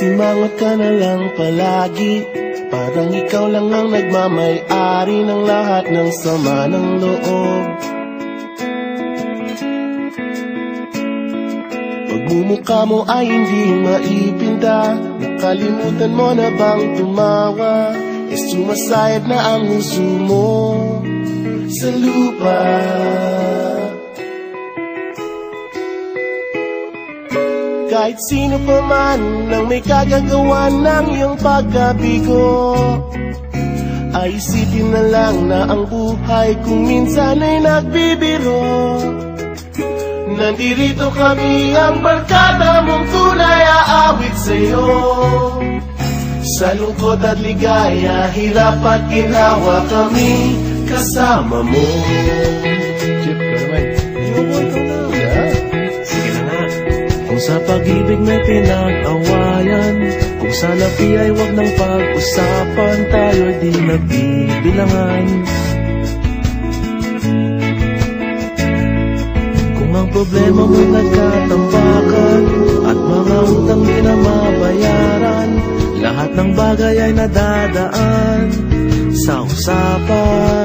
Simangot ka na lang palagi, parang ikaw lang ang nagmamay-ari ng lahat ng sama ng loob. Pagmumukha mo ay hindi maipinta, nakalimutan mo na bang tumawa? Sumasayad na ang huso mo sa lupa. Kahit sino pa man ang may kagagawa ng iyong pagkabigo, ay isipin na lang na ang buhay kung minsan ay nagbibiro. Nandirito kami ang barkada mong tunay aawit sa'yo. Sa lungkot at ligaya, hirap at ginawa kami kasama mo. Chip ka naman. Sige na nga. Kung sa pag-ibig may pinag-awayan, kung sa labi ay wag nang pag-usapan, tayo di nagbibilangan. Kung ang problema mo'y nagkatambakan at mga utang di na mabayaran, lahat ng bagay ay nadadaan sa usapan.